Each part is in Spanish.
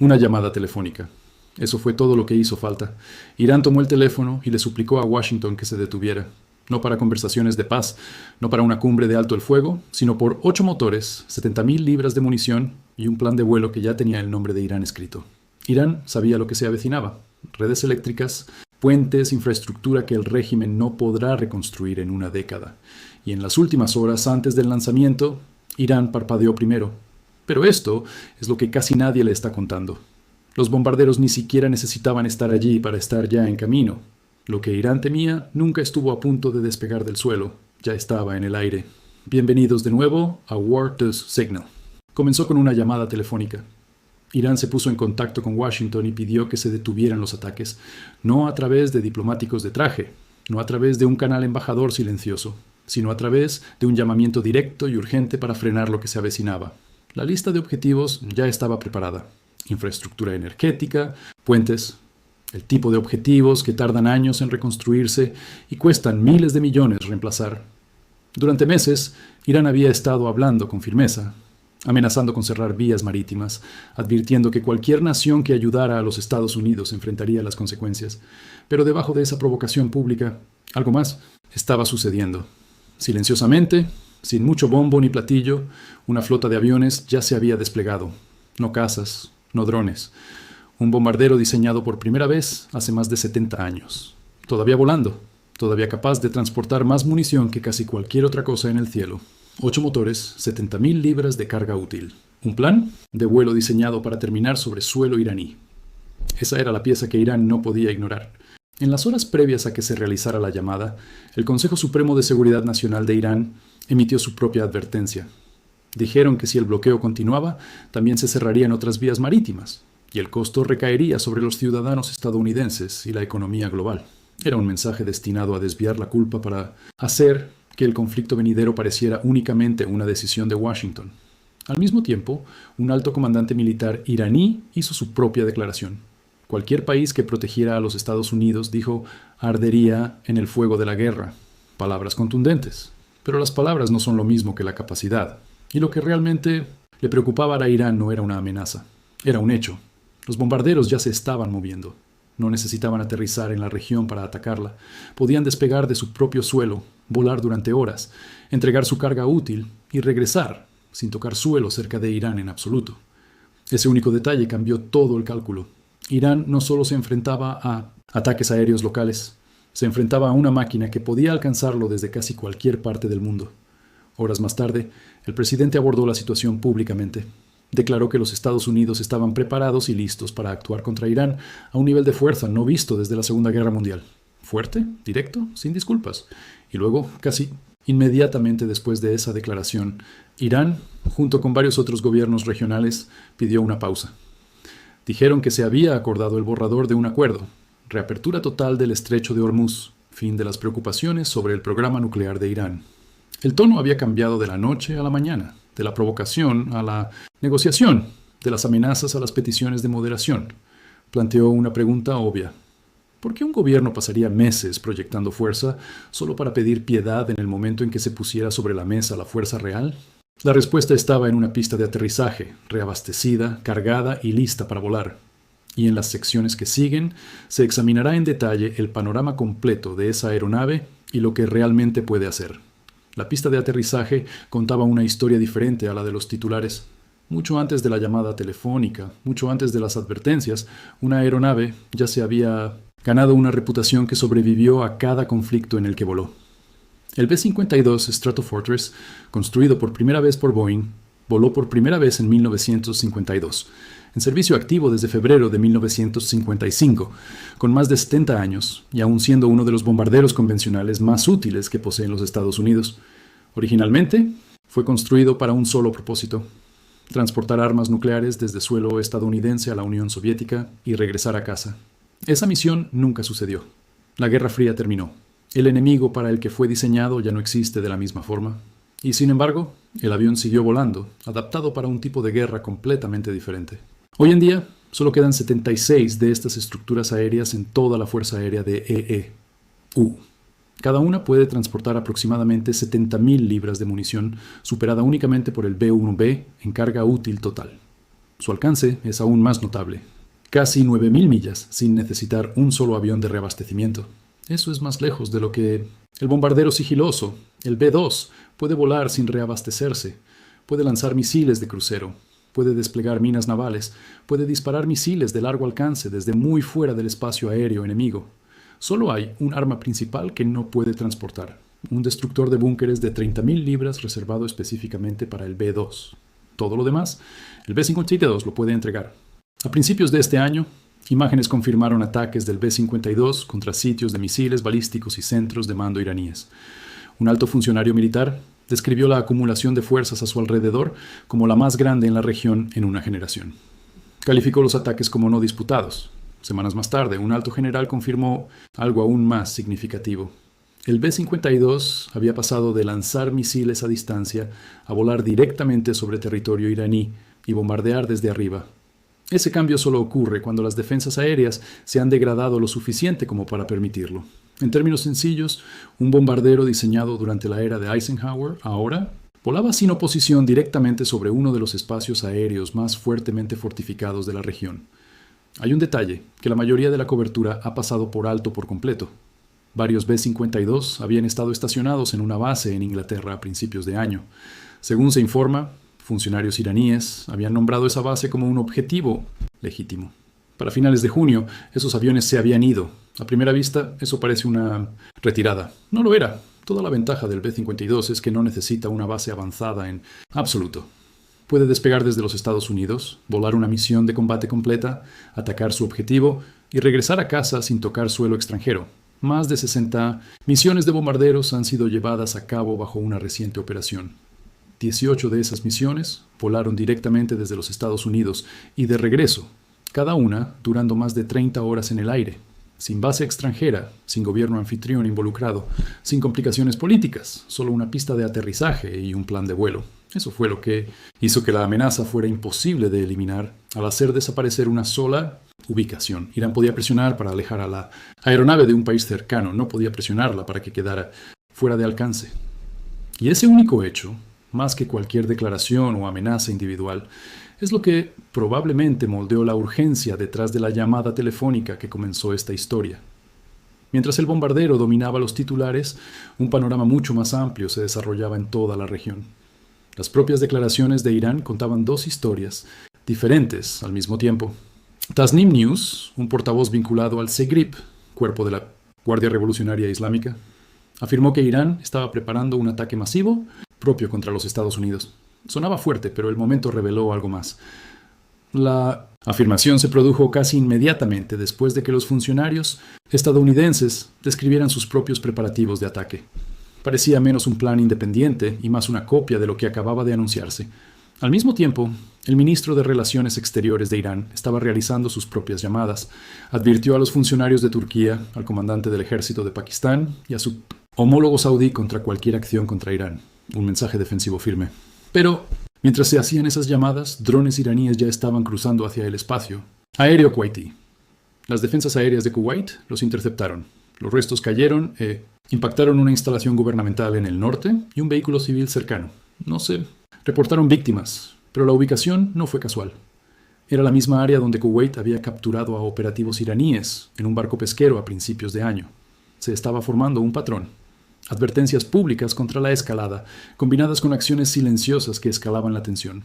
Una llamada telefónica. Eso fue todo lo que hizo falta. Irán tomó el teléfono y le suplicó a Washington que se detuviera. No para conversaciones de paz, no para una cumbre de alto el fuego, sino por 8 motores, 70.000 libras de munición y un plan de vuelo que ya tenía el nombre de Irán escrito. Irán sabía lo que se avecinaba. Redes eléctricas, puentes, infraestructura que el régimen no podrá reconstruir en una década. Y en las últimas horas antes del lanzamiento, Irán parpadeó primero. Pero esto es lo que casi nadie le está contando. Los bombarderos ni siquiera necesitaban estar allí para estar ya en camino. Lo que Irán temía nunca estuvo a punto de despegar del suelo, ya estaba en el aire. Bienvenidos de nuevo a War Does Signal. Comenzó con una llamada telefónica. Irán se puso en contacto con Washington y pidió que se detuvieran los ataques, no a través de diplomáticos de traje, no a través de un canal embajador silencioso, sino a través de un llamamiento directo y urgente para frenar lo que se avecinaba. La lista de objetivos ya estaba preparada. Infraestructura energética, puentes, el tipo de objetivos que tardan años en reconstruirse y cuestan miles de millones reemplazar. Durante meses, Irán había estado hablando con firmeza, amenazando con cerrar vías marítimas, advirtiendo que cualquier nación que ayudara a los Estados Unidos enfrentaría las consecuencias. Pero debajo de esa provocación pública, algo más estaba sucediendo. Silenciosamente, sin mucho bombo ni platillo, una flota de aviones ya se había desplegado. No cazas, no drones. Un bombardero diseñado por primera vez hace más de 70 años. Todavía volando, todavía capaz de transportar más munición que casi cualquier otra cosa en el cielo. 8 motores, 70.000 libras de carga útil. Un plan de vuelo diseñado para terminar sobre suelo iraní. Esa era la pieza que Irán no podía ignorar. En las horas previas a que se realizara la llamada, el Consejo Supremo de Seguridad Nacional de Irán emitió su propia advertencia. Dijeron que si el bloqueo continuaba, también se cerrarían otras vías marítimas, y el costo recaería sobre los ciudadanos estadounidenses y la economía global. Era un mensaje destinado a desviar la culpa para hacer que el conflicto venidero pareciera únicamente una decisión de Washington. Al mismo tiempo, un alto comandante militar iraní hizo su propia declaración. Cualquier país que protegiera a los Estados Unidos, dijo, ardería en el fuego de la guerra. Palabras contundentes. Pero las palabras no son lo mismo que la capacidad. Y lo que realmente le preocupaba a Irán no era una amenaza, era un hecho. Los bombarderos ya se estaban moviendo. No necesitaban aterrizar en la región para atacarla. Podían despegar de su propio suelo, volar durante horas, entregar su carga útil y regresar, sin tocar suelo cerca de Irán en absoluto. Ese único detalle cambió todo el cálculo. Irán no solo se enfrentaba a ataques aéreos locales, se enfrentaba a una máquina que podía alcanzarlo desde casi cualquier parte del mundo. Horas más tarde, el presidente abordó la situación públicamente. Declaró que los Estados Unidos estaban preparados y listos para actuar contra Irán a un nivel de fuerza no visto desde la Segunda Guerra Mundial. Fuerte, directo, sin disculpas. Y luego, casi inmediatamente después de esa declaración, Irán, junto con varios otros gobiernos regionales, pidió una pausa. Dijeron que se había acordado el borrador de un acuerdo, reapertura total del estrecho de Hormuz, fin de las preocupaciones sobre el programa nuclear de Irán. El tono había cambiado de la noche a la mañana, de la provocación a la negociación, de las amenazas a las peticiones de moderación. Planteó una pregunta obvia. ¿Por qué un gobierno pasaría meses proyectando fuerza solo para pedir piedad en el momento en que se pusiera sobre la mesa la fuerza real? La respuesta estaba en una pista de aterrizaje, reabastecida, cargada y lista para volar. Y en las secciones que siguen, se examinará en detalle el panorama completo de esa aeronave y lo que realmente puede hacer. La pista de aterrizaje contaba una historia diferente a la de los titulares. Mucho antes de la llamada telefónica, mucho antes de las advertencias, una aeronave ya se había ganado una reputación que sobrevivió a cada conflicto en el que voló. El B-52 Stratofortress, construido por primera vez por Boeing, voló por primera vez en 1952, en servicio activo desde febrero de 1955, con más de 70 años y aún siendo uno de los bombarderos convencionales más útiles que poseen los Estados Unidos. Originalmente, fue construido para un solo propósito: transportar armas nucleares desde suelo estadounidense a la Unión Soviética y regresar a casa. Esa misión nunca sucedió. La Guerra Fría terminó. El enemigo para el que fue diseñado ya no existe de la misma forma. Y sin embargo, el avión siguió volando, adaptado para un tipo de guerra completamente diferente. Hoy en día, solo quedan 76 de estas estructuras aéreas en toda la Fuerza Aérea de EEU. Cada una puede transportar aproximadamente 70.000 libras de munición, superada únicamente por el B-1B en carga útil total. Su alcance es aún más notable. Casi 9.000 millas sin necesitar un solo avión de reabastecimiento. Eso es más lejos de lo que el bombardero sigiloso, el B-2, puede volar sin reabastecerse, puede lanzar misiles de crucero, puede desplegar minas navales, puede disparar misiles de largo alcance desde muy fuera del espacio aéreo enemigo. Solo hay un arma principal que no puede transportar, un destructor de búnkeres de 30.000 libras reservado específicamente para el B-2. Todo lo demás, el B-52 lo puede entregar. A principios de este año, imágenes confirmaron ataques del B-52 contra sitios de misiles balísticos y centros de mando iraníes. Un alto funcionario militar describió la acumulación de fuerzas a su alrededor como la más grande en la región en una generación. Calificó los ataques como no disputados. Semanas más tarde, un alto general confirmó algo aún más significativo. El B-52 había pasado de lanzar misiles a distancia a volar directamente sobre territorio iraní y bombardear desde arriba. Ese cambio solo ocurre cuando las defensas aéreas se han degradado lo suficiente como para permitirlo. En términos sencillos, un bombardero diseñado durante la era de Eisenhower ahora volaba sin oposición directamente sobre uno de los espacios aéreos más fuertemente fortificados de la región. Hay un detalle que la mayoría de la cobertura ha pasado por alto por completo. Varios B-52 habían estado estacionados en una base en Inglaterra a principios de año. Según se informa, funcionarios iraníes habían nombrado esa base como un objetivo legítimo. Para finales de junio, esos aviones se habían ido. A primera vista, eso parece una retirada. No lo era. Toda la ventaja del B-52 es que no necesita una base avanzada en absoluto. Puede despegar desde los Estados Unidos, volar una misión de combate completa, atacar su objetivo y regresar a casa sin tocar suelo extranjero. Más de 60 misiones de bombarderos han sido llevadas a cabo bajo una reciente operación. 18 de esas misiones volaron directamente desde los Estados Unidos y de regreso, cada una durando más de 30 horas en el aire, sin base extranjera, sin gobierno anfitrión involucrado, sin complicaciones políticas, solo una pista de aterrizaje y un plan de vuelo. Eso fue lo que hizo que la amenaza fuera imposible de eliminar al hacer desaparecer una sola ubicación. Irán podía presionar para alejar a la aeronave de un país cercano, no podía presionarla para que quedara fuera de alcance. Y ese único hecho, más que cualquier declaración o amenaza individual, es lo que probablemente moldeó la urgencia detrás de la llamada telefónica que comenzó esta historia. Mientras el bombardero dominaba los titulares, un panorama mucho más amplio se desarrollaba en toda la región. Las propias declaraciones de Irán contaban dos historias diferentes al mismo tiempo. Tasnim News, un portavoz vinculado al Segrip, cuerpo de la Guardia Revolucionaria Islámica, afirmó que Irán estaba preparando un ataque masivo propio contra los Estados Unidos. Sonaba fuerte, pero el momento reveló algo más. La afirmación se produjo casi inmediatamente después de que los funcionarios estadounidenses describieran sus propios preparativos de ataque. Parecía menos un plan independiente y más una copia de lo que acababa de anunciarse. Al mismo tiempo, el ministro de Relaciones Exteriores de Irán estaba realizando sus propias llamadas. Advirtió a los funcionarios de Turquía, al comandante del ejército de Pakistán y a su homólogo saudí contra cualquier acción contra Irán. Un mensaje defensivo firme. Pero, mientras se hacían esas llamadas, drones iraníes ya estaban cruzando hacia el espacio aéreo kuwaití. Las defensas aéreas de Kuwait los interceptaron. Los restos cayeron e impactaron una instalación gubernamental en el norte y un vehículo civil cercano. No se reportaron víctimas, pero la ubicación no fue casual. Era la misma área donde Kuwait había capturado a operativos iraníes en un barco pesquero a principios de año. Se estaba formando un patrón. Advertencias públicas contra la escalada, combinadas con acciones silenciosas que escalaban la tensión.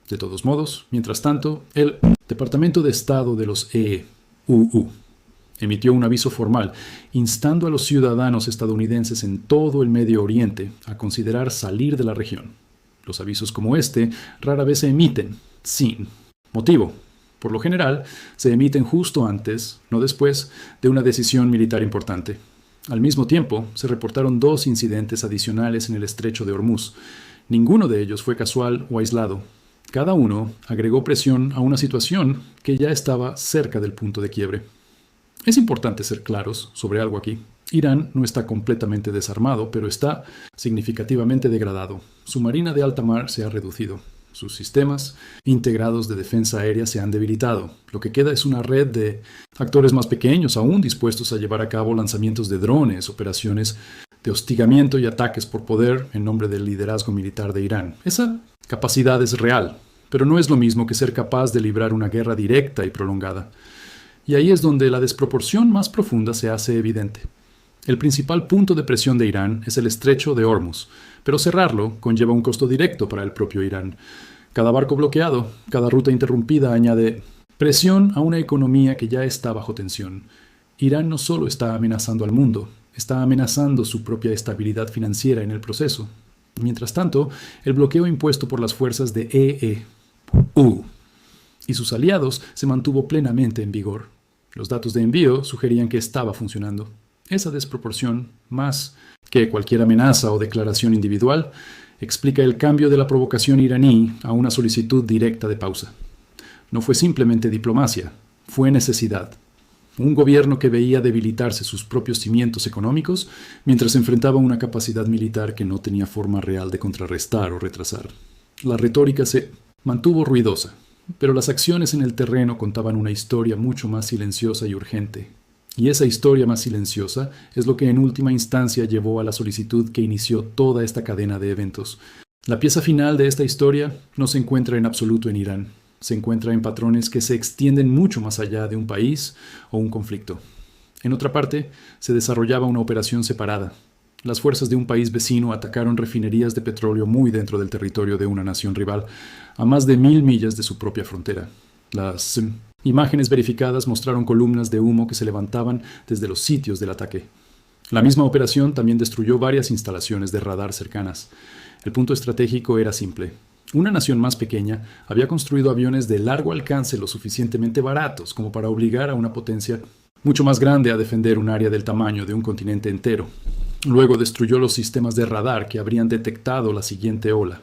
De todos modos, mientras tanto, el Departamento de Estado de los EUU emitió un aviso formal instando a los ciudadanos estadounidenses en todo el Medio Oriente a considerar salir de la región. Los avisos como este rara vez se emiten sin motivo. Por lo general, se emiten justo antes, no después, de una decisión militar importante. Al mismo tiempo, se reportaron 2 incidentes adicionales en el estrecho de Hormuz. Ninguno de ellos fue casual o aislado. Cada uno agregó presión a una situación que ya estaba cerca del punto de quiebre. Es importante ser claros sobre algo aquí. Irán no está completamente desarmado, pero está significativamente degradado. Su marina de alta mar se ha reducido. Sus sistemas integrados de defensa aérea se han debilitado. Lo que queda es una red de actores más pequeños, aún dispuestos a llevar a cabo lanzamientos de drones, operaciones de hostigamiento y ataques por poder en nombre del liderazgo militar de Irán. Esa capacidad es real, pero no es lo mismo que ser capaz de librar una guerra directa y prolongada. Y ahí es donde la desproporción más profunda se hace evidente. El principal punto de presión de Irán es el estrecho de Hormuz, pero cerrarlo conlleva un costo directo para el propio Irán. Cada barco bloqueado, cada ruta interrumpida añade presión a una economía que ya está bajo tensión. Irán no solo está amenazando al mundo, está amenazando su propia estabilidad financiera en el proceso. Mientras tanto, el bloqueo impuesto por las fuerzas de EEU y sus aliados se mantuvo plenamente en vigor. Los datos de envío sugerían que estaba funcionando. Esa desproporción, más que cualquier amenaza o declaración individual, explica el cambio de la provocación iraní a una solicitud directa de pausa. No fue simplemente diplomacia, fue necesidad. Un gobierno que veía debilitarse sus propios cimientos económicos mientras enfrentaba una capacidad militar que no tenía forma real de contrarrestar o retrasar. La retórica se mantuvo ruidosa, pero las acciones en el terreno contaban una historia mucho más silenciosa y urgente. Y esa historia más silenciosa es lo que en última instancia llevó a la solicitud que inició toda esta cadena de eventos. La pieza final de esta historia no se encuentra en absoluto en Irán. Se encuentra en patrones que se extienden mucho más allá de un país o un conflicto. En otra parte, se desarrollaba una operación separada. Las fuerzas de un país vecino atacaron refinerías de petróleo muy dentro del territorio de una nación rival, a más de 1000 millas de su propia frontera. Las imágenes verificadas mostraron columnas de humo que se levantaban desde los sitios del ataque. La misma operación también destruyó varias instalaciones de radar cercanas. El punto estratégico era simple. Una nación más pequeña había construido aviones de largo alcance lo suficientemente baratos como para obligar a una potencia mucho más grande a defender un área del tamaño de un continente entero. Luego destruyó los sistemas de radar que habrían detectado la siguiente ola.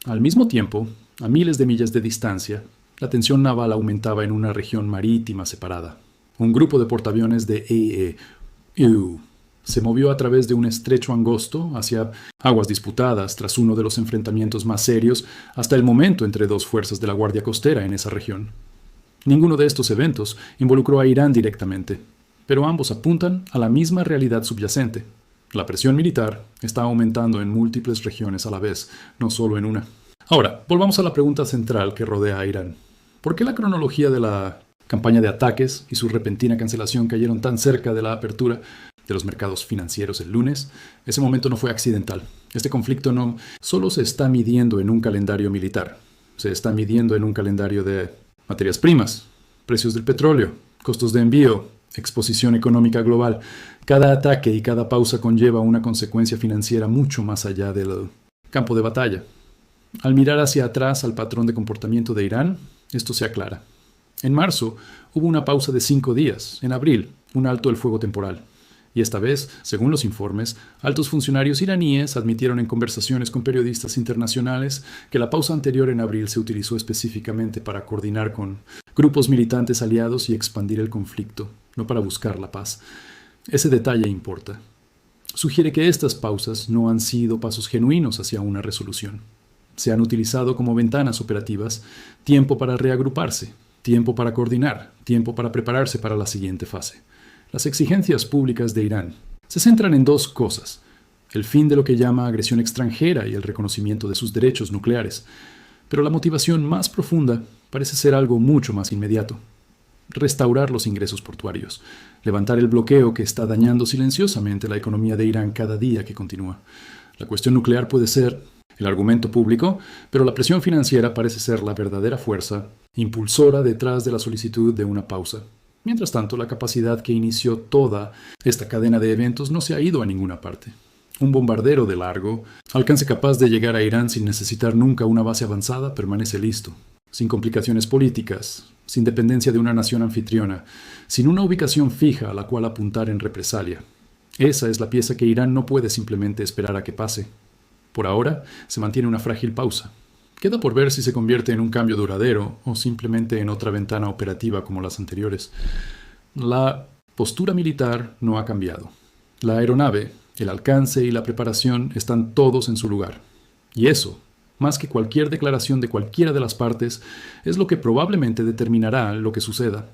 Al mismo tiempo, a miles de millas de distancia, la tensión naval aumentaba en una región marítima separada. Un grupo de portaaviones de EEU se movió a través de un estrecho angosto hacia aguas disputadas tras uno de los enfrentamientos más serios hasta el momento entre dos fuerzas de la Guardia Costera en esa región. Ninguno de estos eventos involucró a Irán directamente, pero ambos apuntan a la misma realidad subyacente. La presión militar está aumentando en múltiples regiones a la vez, no solo en una. Ahora, volvamos a la pregunta central que rodea a Irán. ¿Por qué la cronología de la campaña de ataques y su repentina cancelación cayeron tan cerca de la apertura de los mercados financieros el lunes? Ese momento no fue accidental. Este conflicto no solo se está midiendo en un calendario militar, se está midiendo en un calendario de materias primas, precios del petróleo, costos de envío, exposición económica global. Cada ataque y cada pausa conlleva una consecuencia financiera mucho más allá del campo de batalla. Al mirar hacia atrás al patrón de comportamiento de Irán, esto se aclara. En marzo hubo una pausa de 5 días, en abril, un alto el fuego temporal. Y esta vez, según los informes, altos funcionarios iraníes admitieron en conversaciones con periodistas internacionales que la pausa anterior en abril se utilizó específicamente para coordinar con grupos militantes aliados y expandir el conflicto, no para buscar la paz. Ese detalle importa. Sugiere que estas pausas no han sido pasos genuinos hacia una resolución. Se han utilizado como ventanas operativas, tiempo para reagruparse, tiempo para coordinar, tiempo para prepararse para la siguiente fase. Las exigencias públicas de Irán se centran en 2 cosas: el fin de lo que llama agresión extranjera y el reconocimiento de sus derechos nucleares. Pero la motivación más profunda parece ser algo mucho más inmediato: restaurar los ingresos portuarios, levantar el bloqueo que está dañando silenciosamente la economía de Irán cada día que continúa. La cuestión nuclear puede ser el argumento público, pero la presión financiera parece ser la verdadera fuerza impulsora detrás de la solicitud de una pausa. Mientras tanto, la capacidad que inició toda esta cadena de eventos no se ha ido a ninguna parte. Un bombardero de largo alcance capaz de llegar a Irán sin necesitar nunca una base avanzada permanece listo, sin complicaciones políticas, sin dependencia de una nación anfitriona, sin una ubicación fija a la cual apuntar en represalia. Esa es la pieza que Irán no puede simplemente esperar a que pase. Por ahora, se mantiene una frágil pausa. Queda por ver si se convierte en un cambio duradero o simplemente en otra ventana operativa como las anteriores. La postura militar no ha cambiado. La aeronave, el alcance y la preparación están todos en su lugar. Y eso, más que cualquier declaración de cualquiera de las partes, es lo que probablemente determinará lo que suceda.